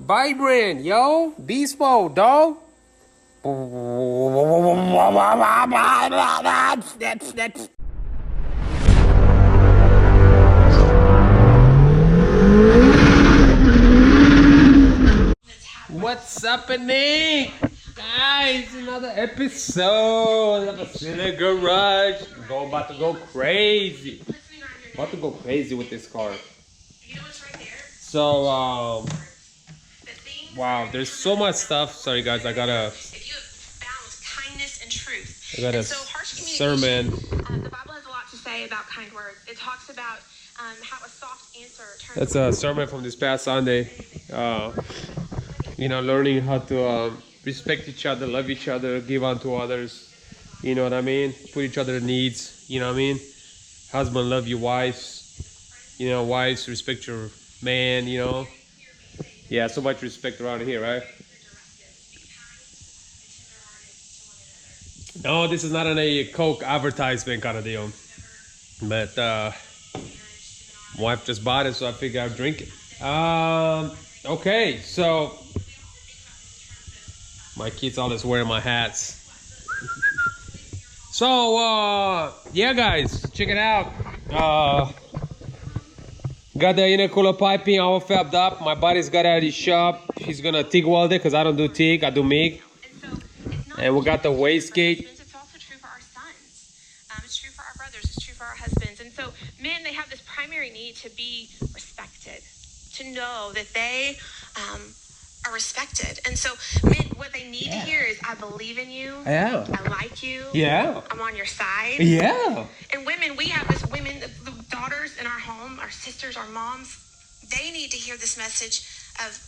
Vibrant, yo. Beast mode, dog. What's happening? Guys, another episode of Vasile Garage. About to go crazy. About to go crazy with this car. So, wow, there's so much stuff. Sorry guys, I got a sermon. The Bible has a lot to say about kind words. It talks about how a soft answer turns. That's a sermon from this past Sunday. You know, learning how to respect each other, love each other, give unto others. You know what I mean? Put each other needs. You know what I mean? Husband, love your wives. You know, wives, respect your man. You know. Yeah, so much respect around here, right? No, this is not a Coke advertisement kind of deal. But wife just bought it, so I figured I'd drink it. Okay, so my kids always wearing my hats. So yeah guys, check it out. Got the intercooler piping all fabbed up. My buddy's got it at his shop. He's gonna TIG weld it because I don't do TIG, I do MIG. And we got the wastegate. It's also true for our sons. It's true for our brothers. It's true for our husbands. And so men, they have this primary need to be respected, to know that they are respected. And so men, what they need to hear is, I believe in you. Yeah. I like you. Yeah. I'm on your side. Yeah. And women, we have this women, the daughters in our home, our sisters, our moms, they need to hear this message of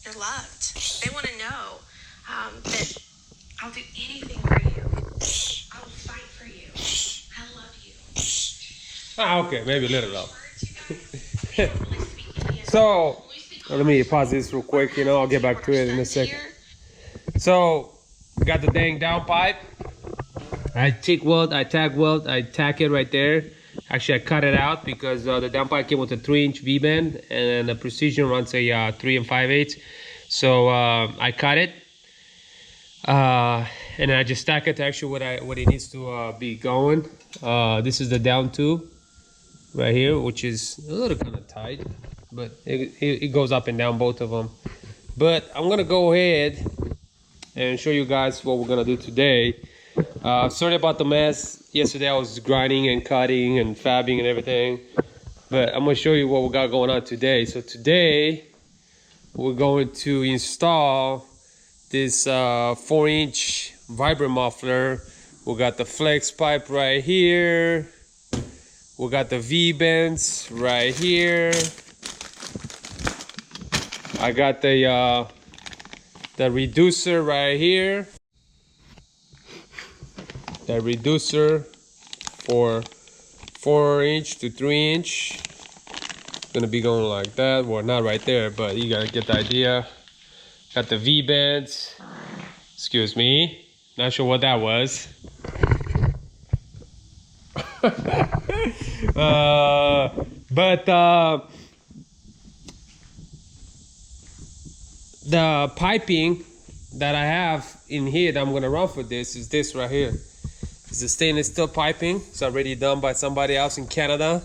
you're loved. They want to know that I'll do anything for you. I will fight for you. I love you. Ah, okay, maybe a little though. So, let me pause this real quick, you know, I'll get back to it in a second. So, we got the dang downpipe. I TIG weld, I tag weld, I tack it right there. Actually, I cut it out because the downpipe came with a 3-inch V-bend and the precision runs a 3 5/8. So, I cut it. And I just stack it to actually what it needs to be going. This is the down tube right here, which is a little kind of tight, but it goes up and down both of them. But I'm gonna go ahead and show you guys what we're gonna do today. Sorry about the mess. Yesterday I was grinding and cutting and fabbing and everything, but I'm gonna show you what we got going on today. So today we're going to install this 4-inch vibrant muffler. We got the flex pipe right here. We got the V-bends right here. I got the reducer right here. The reducer for 4-inch to 3-inch. Gonna be going like that. Well, not right there, but you gotta get the idea. Got the V-bends. Excuse me. Not sure what that was. But the piping that I have in here that I'm gonna run for this is this right here. It's a stainless steel piping. It's already done by somebody else in Canada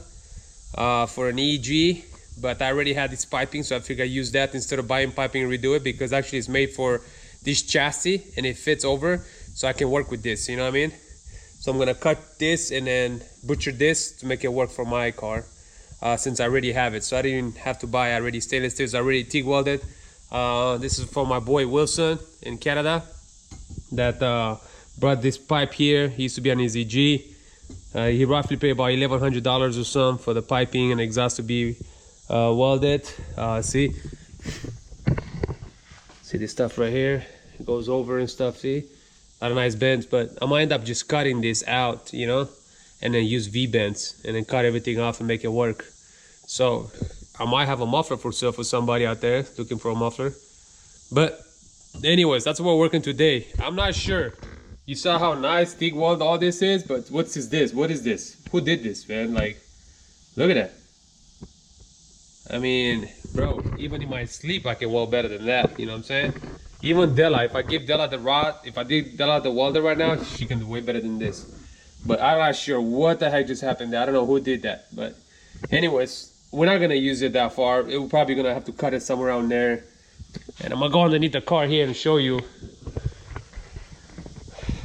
for an EG. But I already had this piping, so I figured I'd use that instead of buying piping and redo it, because actually it's made for this chassis and it fits over, so I can work with this, you know what I mean? So I'm gonna cut this and then butcher this to make it work for my car, since I already have it. So I didn't have to buy already stainless steel, it's already TIG welded. This is for my boy Wilson in Canada that brought this pipe here. He used to be on his EG. He roughly paid about $1,100 or something for the piping and exhaust to be welded. See this stuff right here, it goes over and stuff. See, a lot of nice bends, but I might end up just cutting this out, you know, and then use V-bends and then cut everything off and make it work. So I might have a muffler for sale for somebody out there looking for a muffler. But anyways, that's what we're working today. I'm not sure. You saw how nice TIG weld all this is, but what's this? What is this? Who did this, man? Like, look at that. I mean, bro, even in my sleep, I can weld better than that. You know what I'm saying? Even Della, if I give Della the rod, if I give Della the welder right now, she can do way better than this. But I'm not sure what the heck just happened there. I don't know who did that. But anyways, we're not gonna use it that far. We're probably gonna have to cut it somewhere around there. And I'm gonna go underneath the car here and show you.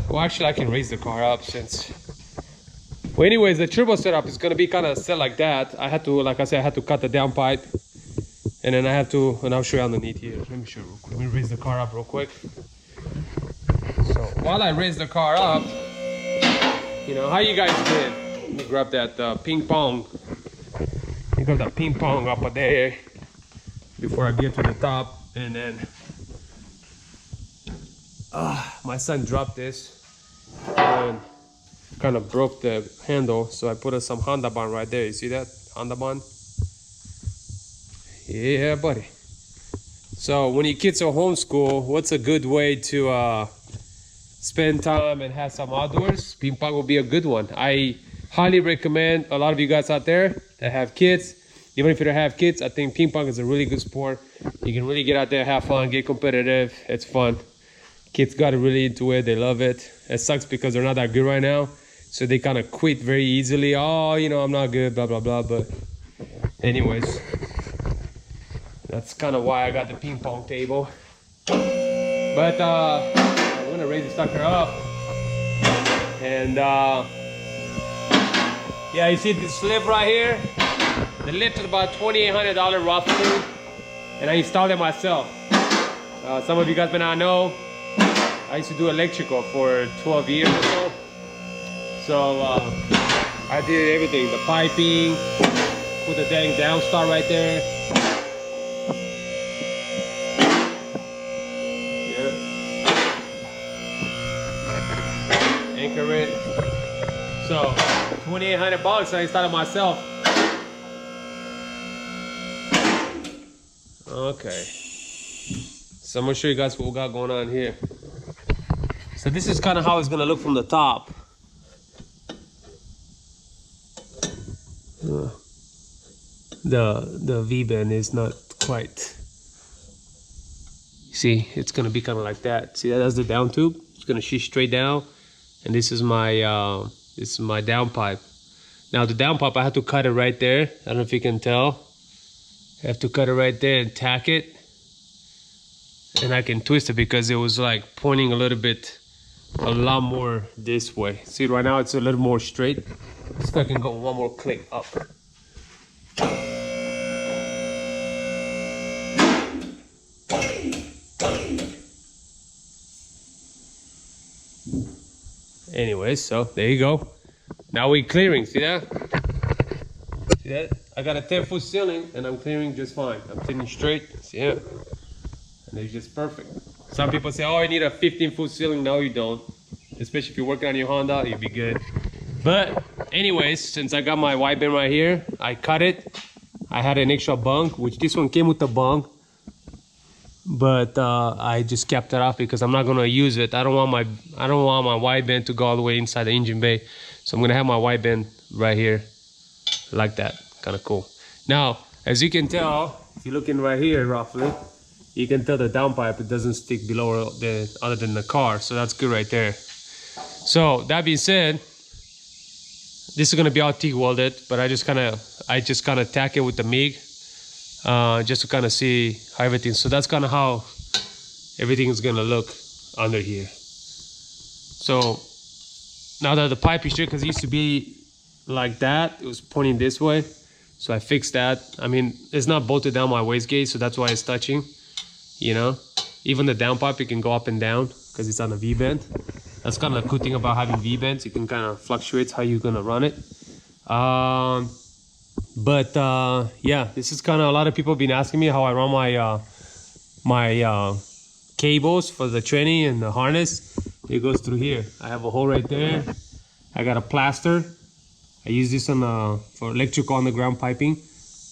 Well, actually, I can raise the car up since. Well, anyways, the turbo setup is gonna be kind of set like that. I had to, like I said, I had to cut the downpipe. And then I have to, and I'll show you underneath here. Let me show you real quick. Let me raise the car up real quick. So while I raise the car up, you know, how you guys did? Let me grab that ping pong. Let me grab that ping pong up there before I get to the top. And then, my son dropped this and kind of broke the handle. So I put some Honda bond right there. You see that Honda bond? Yeah, buddy. So when your kids are homeschool, what's a good way to spend time and have some outdoors? Ping pong will be a good one. I highly recommend a lot of you guys out there that have kids. Even if you don't have kids, I think ping pong is a really good sport. You can really get out there, have fun, get competitive. It's fun. Kids got really into it. They love it. It sucks because they're not that good right now. So they kind of quit very easily. Oh, you know, I'm not good, blah, blah, blah. But anyways, that's kind of why I got the ping pong table. But I'm gonna raise the sucker up. And yeah, you see this lip right here? The lip is about $2,800 roughly. And I installed it myself. Some of you guys may not know, I used to do electrical for 12 years or so. So I did everything, the piping, put the dang downstar right there. Anchor it. So $2,800 I installed it myself. Okay. So I'm gonna show you guys what we got going on here. So this is kind of how it's gonna look from the top. The V-bend is not quite. See, it's gonna be kind of like that. See, that's the down tube. It's gonna shoot straight down, and this is my downpipe. Now the downpipe, I have to cut it right there. I don't know if you can tell. I have to cut it right there and tack it, and I can twist it because it was like pointing a lot more this way. See, right now it's a little more straight. So I can go one more click up. Anyways, so there you go. Now we're clearing, see that? See that? I got a 10-foot ceiling and I'm clearing just fine. I'm clearing straight, see it? And it's just perfect. Some people say, oh, I need a 15-foot ceiling. No, you don't. Especially if you're working on your Honda, you'll be good. But anyways, since I got my wide bend right here, I cut it. I had an extra bunk, which this one came with the bunk. But I just kept it off because I'm not gonna use it. I don't want my wide bend to go all the way inside the engine bay. So I'm gonna have my wide bend right here, like that. Kind of cool. Now, as you can tell, if you're looking right here roughly, you can tell the downpipe, it doesn't stick below other than the car. So that's good right there. So that being said, this is gonna be all TIG welded, but I just kind of tack it with the MIG. Just to kind of see how everything. So that's kind of how everything is gonna look under here. So now that the pipe is straight, because it used to be like that, it was pointing this way. So I fixed that. I mean, it's not bolted down my wastegate, so that's why it's touching. You know, even the downpipe, it can go up and down because it's on a V-bend. That's kind of the cool thing about having V-bends. You can kind of fluctuate how you're gonna run it. But yeah, this is kind of, a lot of people have been asking me how I run my cables for the tranny and the harness. It goes through here. I have a hole right there. I got a plaster. I use this for electrical underground piping.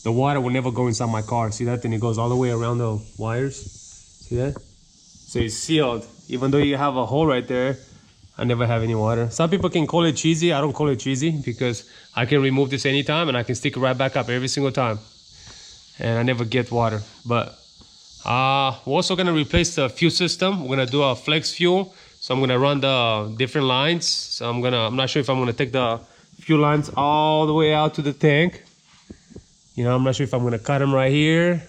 The water will never go inside my car. See that? And it goes all the way around the wires. See that? So it's sealed. Even though you have a hole right there, I never have any water. Some people can call it cheesy. I don't call it cheesy because I can remove this anytime and I can stick it right back up every single time. and I never get water. But we're also gonna replace the fuel system. We're gonna do a flex fuel. So I'm gonna run the different lines. So I'm not sure if I'm gonna take the fuel lines all the way out to the tank. You know, I'm not sure if I'm gonna cut them right here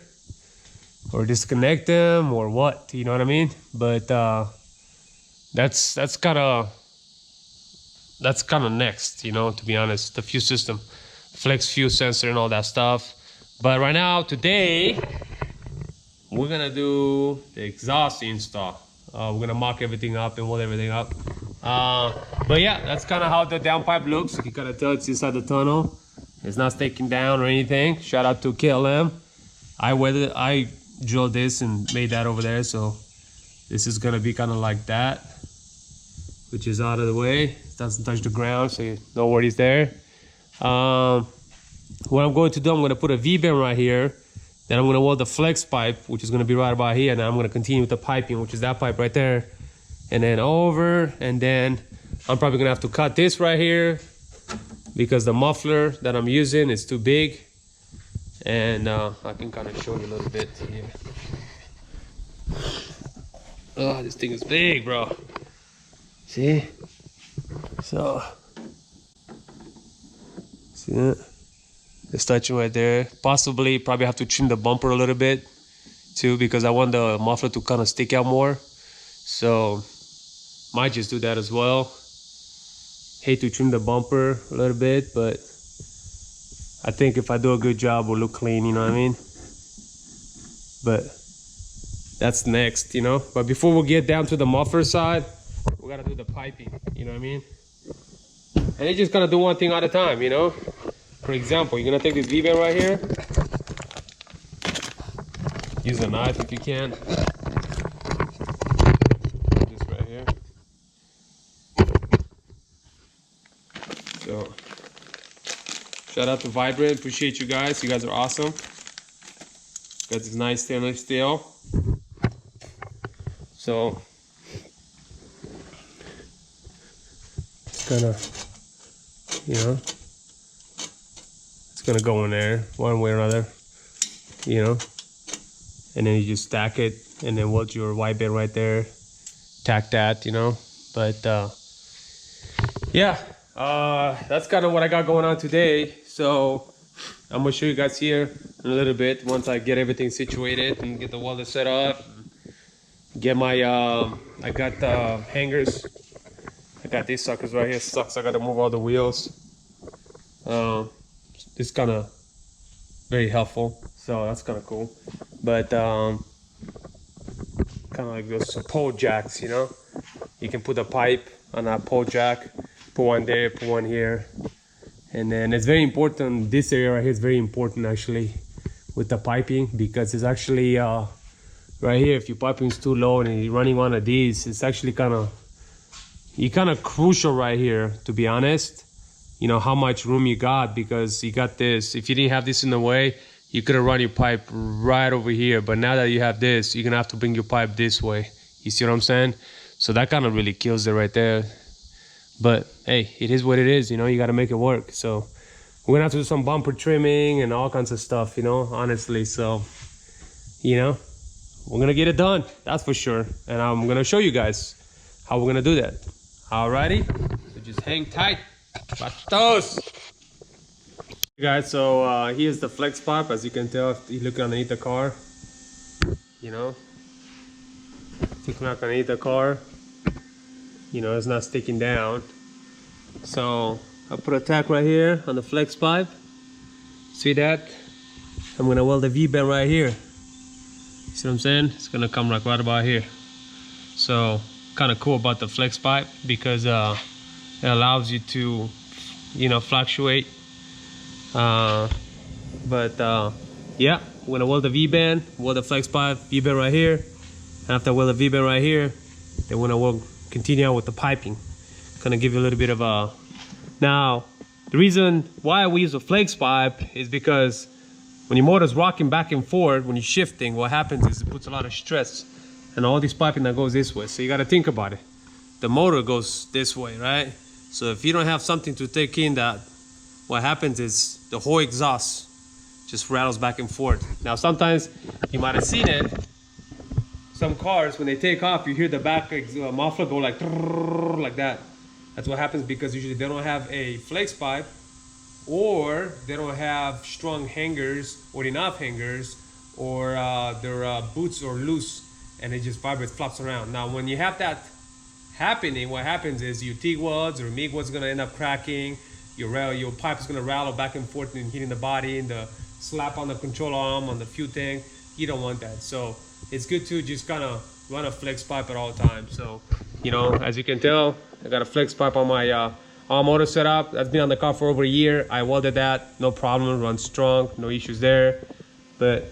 or disconnect them or what, you know what I mean? But that's kind of next, you know, to be honest, the fuel system, flex fuel sensor and all that stuff. But right now, today, we're gonna do the exhaust install. We're gonna mock everything up and weld everything up. But yeah, that's kind of how the downpipe looks. You can kind of tell it's inside the tunnel. It's not sticking down or anything. Shout out to KLM. I drilled this and made that over there, so this is gonna be kind of like that, which is out of the way. It doesn't touch the ground, so no worries there. What I'm going to do, I'm gonna put a V-bend right here. Then I'm gonna weld the flex pipe, which is gonna be right about here. Now I'm gonna continue with the piping, which is that pipe right there. And then over, and then I'm probably gonna have to cut this right here because the muffler that I'm using is too big. And I can kind of show you a little bit here. Oh, this thing is big, bro. See? So, see that? It's touching right there. Possibly, probably have to trim the bumper a little bit too, because I want the muffler to kind of stick out more. So, might just do that as well. Hate to trim the bumper a little bit, but I think if I do a good job, we'll look clean, you know what I mean? But that's next, you know? But before we get down to the muffler side, we gotta do the piping, you know what I mean? And you just gotta do one thing at a time, you know? For example, you're gonna take this V-bend right here. Use a knife if you can. This right here. So, shout out to Vibrant, appreciate you guys. You guys are awesome. Got this nice stainless steel. So, it's gonna, you know, it's gonna go in there one way or another, you know, and then you just stack it and then weld your white bed right there, tack that, you know. But yeah, that's kind of what I got going on today. So I'm gonna show you guys here in a little bit once I get everything situated and get the welder set up, get my I got the hangers. I got these suckers right here. Sucks, I gotta move all the wheels. It's kind of very helpful, so that's kind of cool. But kind of like those pole jacks, you know, you can put a pipe on a pole jack, put one there, put one here. And then it's very important, this area right here is very important actually with the piping, because it's actually right here, if your piping is too low and you're running one of these, it's actually kind of crucial right here, to be honest, you know, how much room you got, because you got this. If you didn't have this in the way, you could have run your pipe right over here, but now that you have this, you're gonna have to bring your pipe this way. You see what I'm saying? So that kind of really kills it right there. But hey, it is what it is, you know, you got to make it work. So we're gonna have to do some bumper trimming and all kinds of stuff, you know, honestly. So, you know, we're gonna get it done, that's for sure. And I'm gonna show you guys how we're gonna do that. Alrighty, so just hang tight. Batos. Guys, so here's the flex pipe. As you can tell, if you look underneath the car, you know, if you look underneath the car, you know, it's not sticking down. So I'll put a tack right here on the flex pipe. See that? I'm gonna weld the V-bend right here. See what I'm saying? It's gonna come like right about here. So kind of cool about the flex pipe, because it allows you to, you know, fluctuate. Yeah, I'm gonna weld the V-bend, weld the flex pipe, V-bend right here. And after I weld the V-bend right here, then when I will continue on with the piping, gonna give you a little bit of a. Now, the reason why we use a flex pipe is because when your motor's rocking back and forth, when you're shifting, what happens is it puts a lot of stress, and all this piping that goes this way. So you got to think about it. The motor goes this way, right? So if you don't have something to take in that, what happens is the whole exhaust just rattles back and forth. Now sometimes you might have seen it, some cars when they take off, you hear the back muffler go like that. That's what happens because usually they don't have a flex pipe, or they don't have strong hangers or enough hangers, or their boots are loose and it just vibrates, flops around. Now when you have that happening, what happens is your TIG welds or MIG welds gonna end up cracking. Your pipe is gonna rattle back and forth and hitting the body and the slap on the control arm, on the fuel tank. You don't want that. So it's good to just kind of run a flex pipe at all times. So, you know, as you can tell, I got a flex pipe on my all motor setup. That's been on the car for over a year. I welded that, no problem, runs strong, no issues there. But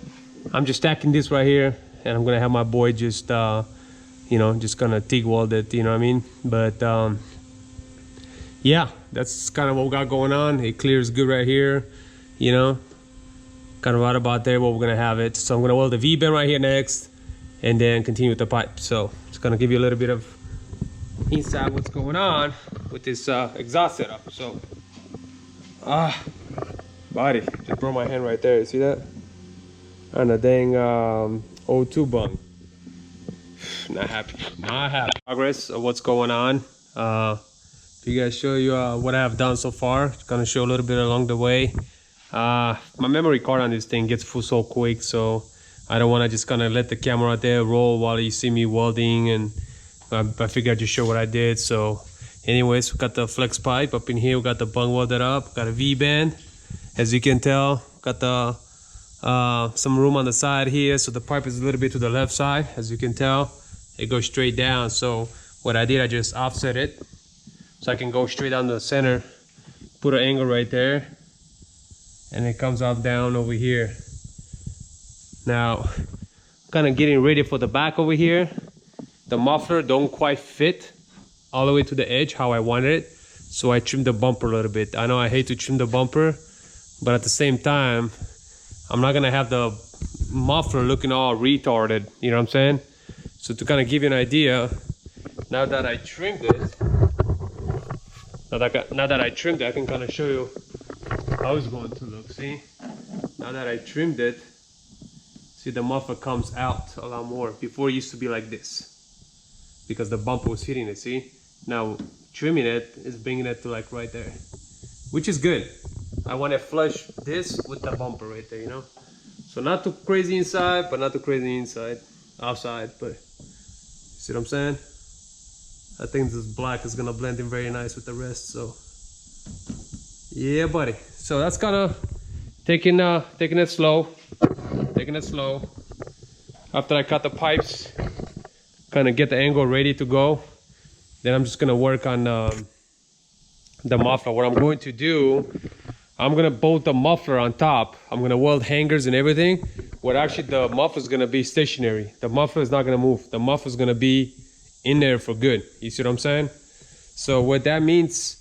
I'm just stacking this right here, and I'm gonna have my boy just, you know, just gonna TIG weld it, you know what I mean? But yeah, that's kind of what we got going on. It clears good right here, you know, kind of right about there where we're gonna have it. So I'm gonna weld the V-bend right here next, and then continue with the pipe. So just gonna give you a little bit of inside what's going on with this exhaust setup. So body just broke my hand right there. You see that? On a dang O2 bung. Not happy. Progress of what's going on. If you guys show you what I have done so far, it's gonna show a little bit along the way. My memory card on this thing gets full so quick, so I don't want to just kind of let the camera out there roll while you see me welding, and I figured I'd just show what I did. So anyways, we got the flex pipe up in here, we got the bung welded up, got a V-bend, as you can tell, got the some room on the side here, so the pipe is a little bit to the left side. As you can tell, it goes straight down. So what I did, I just offset it so I can go straight down the center, put an angle right there, and it comes off down over here. Now, kind of getting ready for the back over here. The muffler don't quite fit all the way to the edge how I wanted it, so I trimmed the bumper a little bit. I know I hate to trim the bumper, but at the same time, I'm not gonna have the muffler looking all retarded, you know what I'm saying? So to kind of give you an idea, now that I trimmed it, I can kind of show you how it's going to look. See, now that I trimmed it, see the muffler comes out a lot more. Before it used to be like this because the bumper was hitting it. See, now trimming it is bringing it to like right there, which is good. I want to flush this with the bumper right there, you know. So not too crazy inside, but not too crazy outside. But see what I'm saying? I think this black is gonna blend in very nice with the rest. So yeah, buddy. So that's kind of taking it slow. After I cut the pipes, kind of get the angle ready to go, then I'm just gonna work on the muffler. What I'm going to do, I'm gonna bolt the muffler on top. I'm gonna weld hangers and everything. What actually the muffler is gonna be stationary. The muffler is not gonna move. The muffler is gonna be in there for good. You see what I'm saying? So what that means,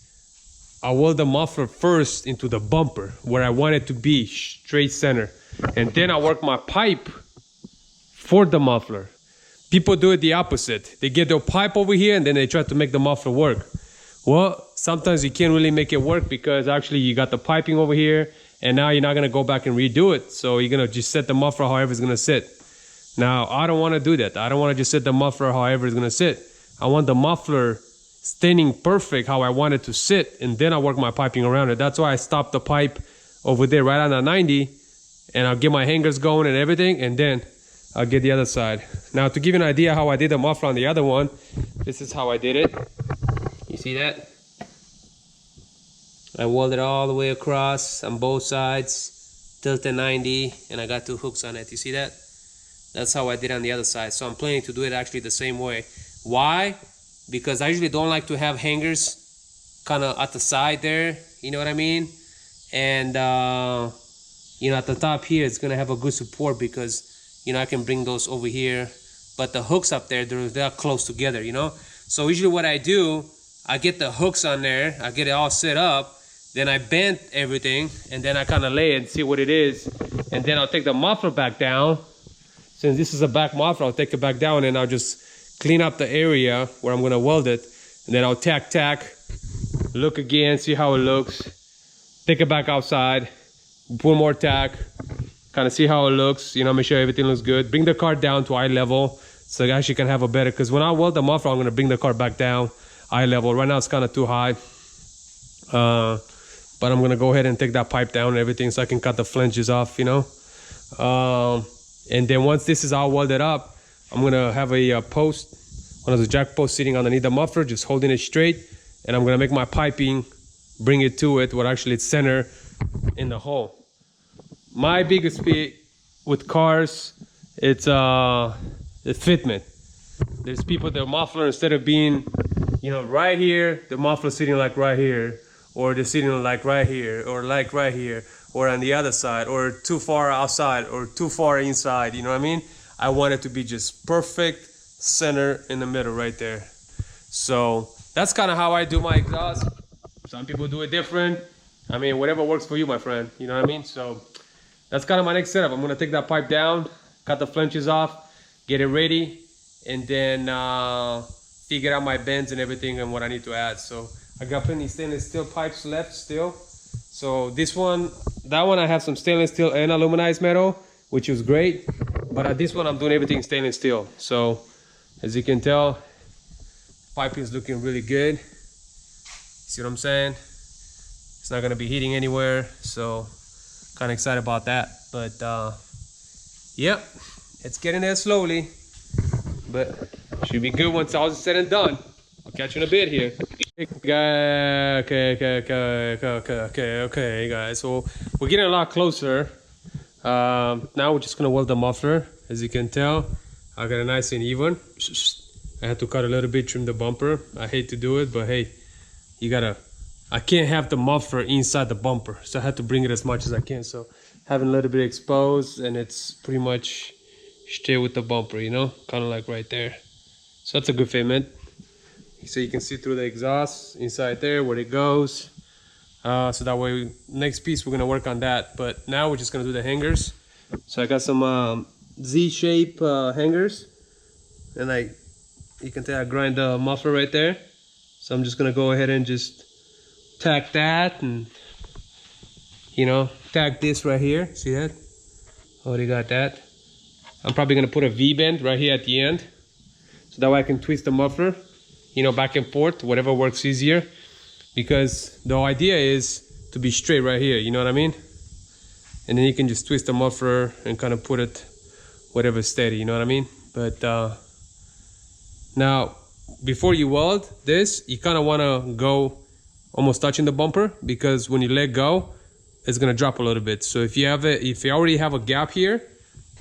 I weld the muffler first into the bumper where I want it to be straight center, and then I work my pipe for the muffler. People do it the opposite. They get their pipe over here and then they try to make the muffler work. Well, sometimes you can't really make it work because actually you got the piping over here, and now you're not gonna go back and redo it. So you're gonna just set the muffler however it's gonna sit. Now, I don't wanna do that. I don't wanna just set the muffler however it's gonna sit. I want the muffler standing perfect how I want it to sit, and then I work my piping around it. That's why I stopped the pipe over there right on the 90, and I'll get my hangers going and everything, and then I'll get the other side. Now, to give you an idea how I did the muffler on the other one, this is how I did it. You see that? I welded all the way across on both sides, tilted 90, and I got 2 hooks on it. You see that? That's how I did on the other side. So I'm planning to do it actually the same way. Why? Because I usually don't like to have hangers kind of at the side there, you know what I mean? And you know, at the top here it's gonna have a good support because, you know, I can bring those over here, but the hooks up there, they're close together, you know? So usually what I do, I get the hooks on there, I get it all set up, then I bend everything, and then I kind of lay it and see what it is, and then I'll take the muffler back down. Since this is a back muffler, I'll take it back down and I'll just clean up the area where I'm gonna weld it, and then I'll tack, look again, see how it looks, take it back outside, put more tack, kind of see how it looks, you know, make sure everything looks good. Bring the car down to eye level so I actually can have a better, because when I weld the muffler, I'm going to bring the car back down eye level. Right now it's kind of too high, but I'm going to go ahead and take that pipe down and everything so I can cut the flanges off, you know. And then once this is all welded up, I'm going to have a post, one of the jack posts sitting underneath the muffler, just holding it straight, and I'm going to make my piping, bring it to it where actually it's center in the hole. My biggest fear with cars, it's the fitment. There's people, their muffler, instead of being, you know, right here, the muffler sitting like right here, or they're sitting like right here, or like right here, or on the other side, or too far outside, or too far inside, you know what I mean? I want it to be just perfect center in the middle right there. So that's kind of how I do my exhaust. Some people do it different. I mean, whatever works for you, my friend, you know what I mean? So that's kind of my next setup. I'm gonna take that pipe down, cut the flanges off, get it ready, and then figure out my bends and everything and what I need to add. So I got plenty stainless steel pipes left still. So this one, that one I have some stainless steel and aluminized metal, which was great. But this one I'm doing everything stainless steel. So as you can tell, piping is looking really good. See what I'm saying? It's not gonna be heating anywhere, so kind of excited about that. But yep, it's getting there slowly, but should be good once all is said and done. I'll catch you in a bit here. Okay, guys. So we're getting a lot closer. Now we're just gonna weld the muffler. As you can tell, I got it nice and even. I had to cut a little bit, trim the bumper. I hate to do it, but hey, you gotta. I can't have the muffler inside the bumper, so I had to bring it as much as I can. So having a little bit exposed, and it's pretty much stay with the bumper, you know, kind of like right there. So that's a good fitment. So you can see through the exhaust inside there where it goes. So that way, next piece we're gonna work on that. But now we're just gonna do the hangers. So I got some Z-shape hangers, and you can tell I grind the muffler right there. So I'm just gonna go ahead and just tack that, and you know, tack this right here. See that? Already got that. I'm probably gonna put a V-bend right here at the end, so that way I can twist the muffler, you know, back and forth, whatever works easier. Because the idea is to be straight right here, you know what I mean? And then you can just twist the muffler and kind of put it whatever steady, you know what I mean? But now, before you weld this, you kind of want to go almost touching the bumper, because when you let go, it's gonna drop a little bit. So if you already have a gap here,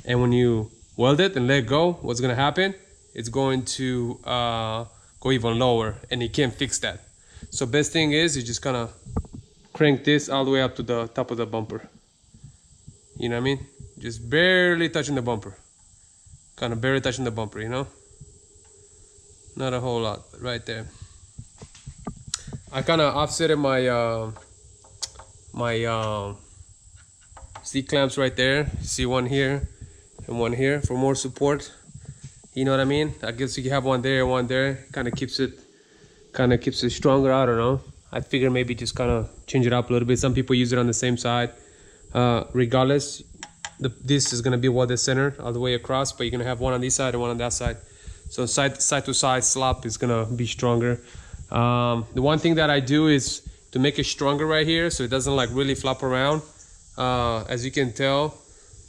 and when you weld it and let go, what's gonna happen? It's going to go even lower, and you can't fix that. So best thing is you just kind of crank this all the way up to the top of the bumper. You know what I mean? Just barely touching the bumper. Kind of barely touching the bumper, you know? Not a whole lot, but right there. I kind of offsetted my C-clamps right there. See one here and one here for more support. You know what I mean? I guess you have one there. Kind of keeps it stronger. I don't know. I figure maybe just kind of change it up a little bit. Some people use it on the same side. Regardless, this is gonna be welded center all the way across, but you're gonna have one on this side and one on that side. So side to side slop is gonna be stronger. The one thing that I do is to make it stronger right here, so it doesn't like really flop around. As you can tell,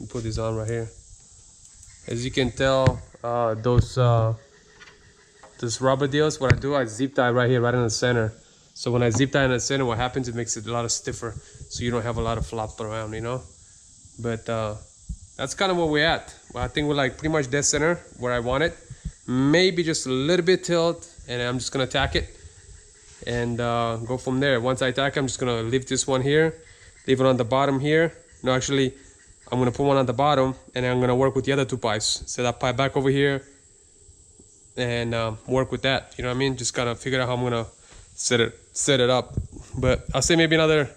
let me put this on right here. As you can tell, those rubber deals, what I do, I zip tie right here, right in the center. So when I zip tie in the center, what happens, it makes it a lot stiffer, so you don't have a lot of flop around, you know. But that's kind of where we're at. Well, I think we're like pretty much dead center where I want it. Maybe just a little bit tilt, and I'm just gonna tack it and go from there. Once I tack, I'm just gonna leave this one here, leave it on the bottom here. No, actually, I'm gonna put one on the bottom, and I'm gonna work with the other two pipes. Set that pipe back over here and work with that. You know what I mean? Just kind of figure out how I'm gonna set it up. But I'll say maybe another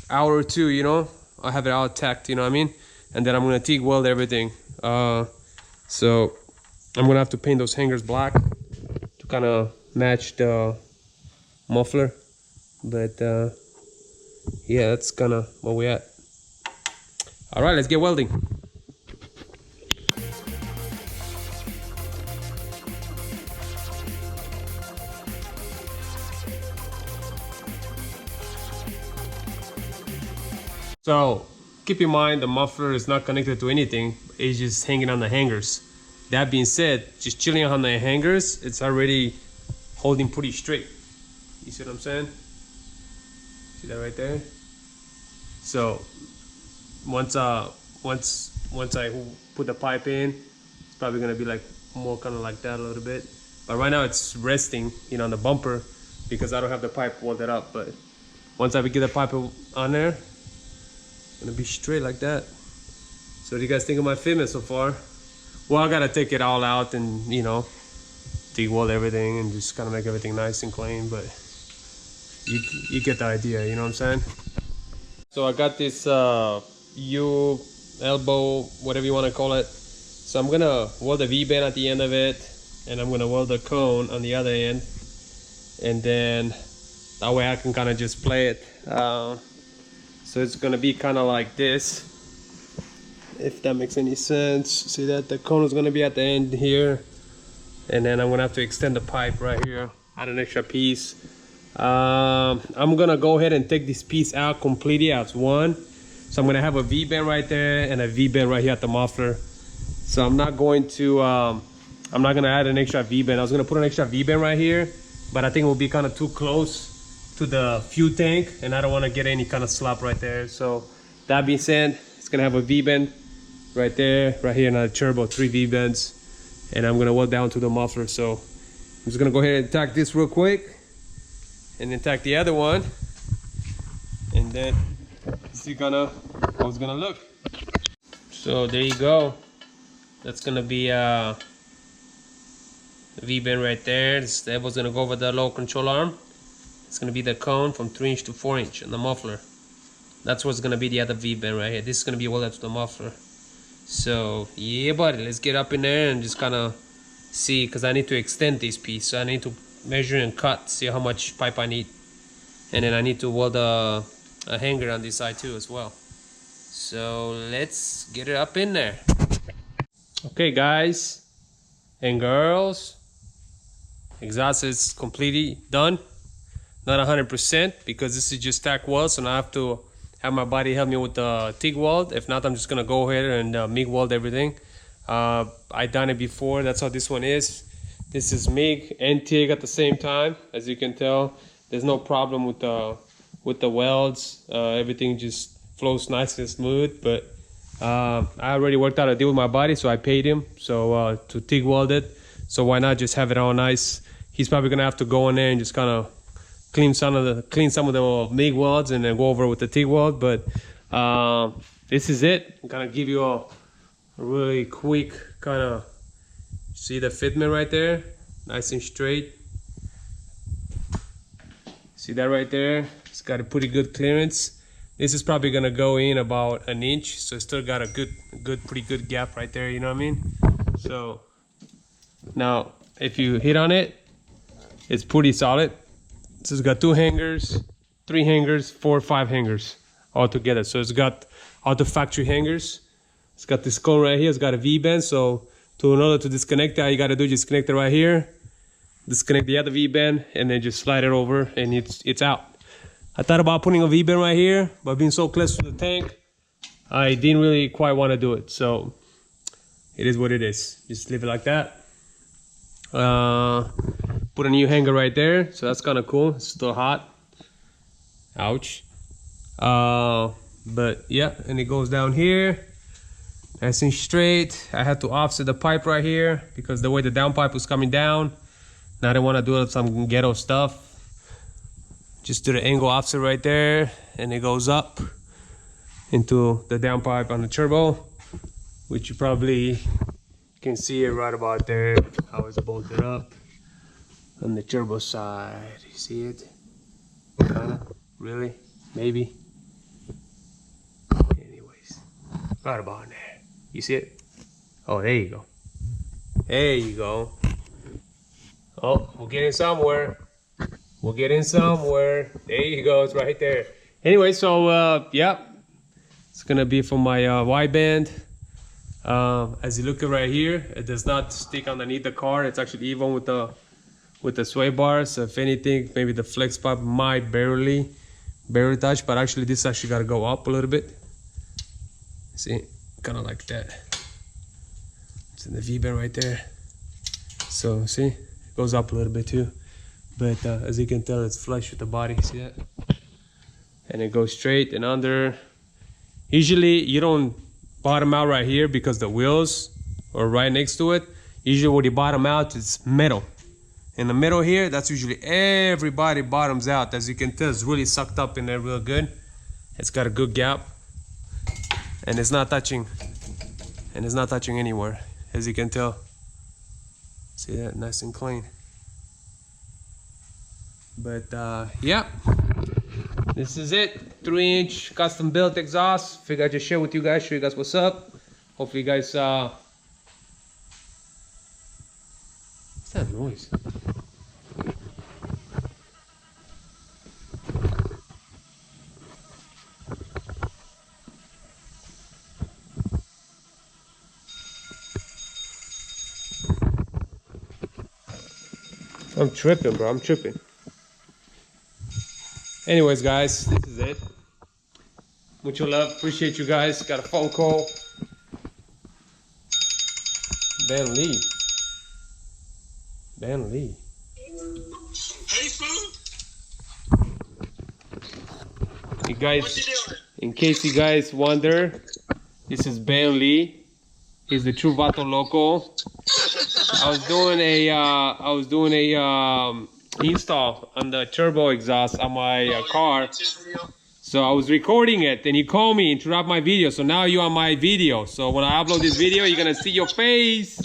hour or two. You know, I'll have it all tacked. You know what I mean? And then I'm gonna TIG weld everything. So I'm gonna have to paint those hangers black to kind of match the muffler. But yeah, that's kind of where we're at. All right, let's get welding. So keep in mind the muffler is not connected to anything, it's just hanging on the hangers. That being said, just chilling on the hangers, it's already holding pretty straight. You see what I'm saying? See that right there? So once I put the pipe in, it's probably gonna be like more kind of like that a little bit. But right now it's resting, you know, on the bumper because I don't have the pipe welded up. But once I get the pipe on there, it's gonna be straight like that. So what do you guys think of my fitment so far? Well, I gotta take it all out and, you know, de-weld everything and just kind of make everything nice and clean, but you get the idea, you know what I'm saying? So I got this U elbow, whatever you want to call it. So I'm gonna weld a V-bend at the end of it, and I'm gonna weld a cone on the other end, and then that way I can kind of just play it. So it's gonna be kind of like this, if that makes any sense. See that the cone is gonna be at the end here, and then I'm gonna have to extend the pipe right here, add an extra piece. I'm gonna go ahead and take this piece out completely as one. So I'm gonna have a V-bend right there and a V-bend right here at the muffler. So I'm not going to I'm not gonna add an extra V-bend. I was gonna put an extra V-bend right here, but I think it will be kind of too close to the fuel tank, and I don't want to get any kind of slop right there. So that being said, it's gonna have a V-bend right there, right here, another turbo, 3 V-bends, and I'm gonna weld down to the muffler. So I'm just gonna go ahead and tack this real quick, and then tack the other one, and then see kind of how it's gonna look. So there you go. That's gonna be a V-bend right there. This elbow's gonna go over the low control arm. It's gonna be the cone from 3" to 4" on the muffler. That's what's gonna be the other V-bend right here. This is gonna be welded to the muffler. So yeah, buddy, let's get up in there and just kind of see, because I need to extend this piece. So I need to measure and cut, see how much pipe I need, and then I need to weld a hanger on this side too as well. So let's get it up in there. Okay guys and girls, exhaust is completely done. Not 100% because this is just tack weld, so now I have to have my buddy help me with the TIG weld. If not, I'm just gonna go ahead and MIG weld everything. I done it before. That's how this one is. This is MIG and TIG at the same time. As you can tell, there's no problem with the welds. Everything just flows nice and smooth. But I already worked out a deal with my buddy, so I paid him to TIG weld it. So why not just have it all nice? He's probably gonna have to go in there and just kind of clean some of the MIG welds and then go over with the TIG weld. But this is it. I'm gonna give you a really quick kind of, see the fitment right there, nice and straight. See that right there? It's got a pretty good clearance. This is probably gonna go in about 1 inch, so it's still got a pretty good gap right there. You know what I mean? So now, if you hit on it, it's pretty solid. So it's got 2 hangers, 3 hangers, 4, 5 hangers all together. So it's got all the factory hangers. It's got this cone right here. It's got a V-bend. So in order to disconnect it, all you got to do is just connect it right here, disconnect the other V-bend, and then just slide it over, and it's out. I thought about putting a V-bend right here, but being so close to the tank, I didn't really quite want to do it. So it is what it is. Just leave it like that. Put a new hanger right there, so that's kind of cool. It's still hot. Ouch. But yeah, and it goes down here nice and straight. I had to offset the pipe right here because the way the down pipe was coming down, now I didn't want to do some ghetto stuff. Just do the angle offset right there, and it goes up into the down pipe on the turbo, which you probably can see it right about there, how it's bolted up on the turbo side. You see it? Kinda? Really? Maybe? Anyways, right about there. You see it? Oh, there you go. There you go. Oh, we're getting somewhere. We're getting somewhere. There you go. It's right there. Anyway, so yeah, It's gonna be for my wide band. As you look at right here, it does not stick underneath the car. It's actually even with the sway bars. So if anything, maybe the flex pipe might barely touch, but actually this actually gotta go up a little bit. See, kind of like that. It's in the V-band right there. So see, it goes up a little bit too. But as you can tell, it's flush with the body. See that? And it goes straight and under. Usually you don't bottom out right here because the wheels are right next to it. Usually where you bottom out, it's metal. In the middle here, that's usually everybody bottoms out. As you can tell, it's really sucked up in there real good. It's got a good gap. And it's not touching. And it's not touching anywhere, as you can tell. See that? Nice and clean. But yeah. This is it. 3-inch custom built exhaust. Figured I'd just share with you guys, show you guys what's up. Hopefully you guys what's that noise? I'm tripping, bro. I'm tripping. Anyways, guys, this is it. Mucho love. Appreciate you guys. Got a phone call. Ben Lee. Ben Lee. Hey, fool. You guys, in case you guys wonder, this is Ben Lee. He's the true Vato Loco. I was doing a install on the turbo exhaust on my car. So I was recording it, and you called me, interrupt my video. So now you're on my video. So when I upload this video, you're gonna see your face.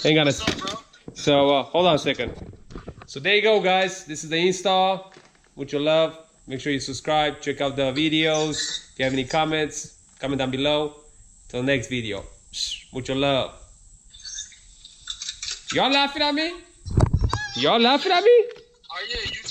Hang on a second. So hold on a second. So there you go, guys. This is the install. With your love, make sure you subscribe. Check out the videos. If you have any comments, comment down below. Till next video. Mucho love. Y'all laughing at me? Y'all laughing at me? Oh yeah, you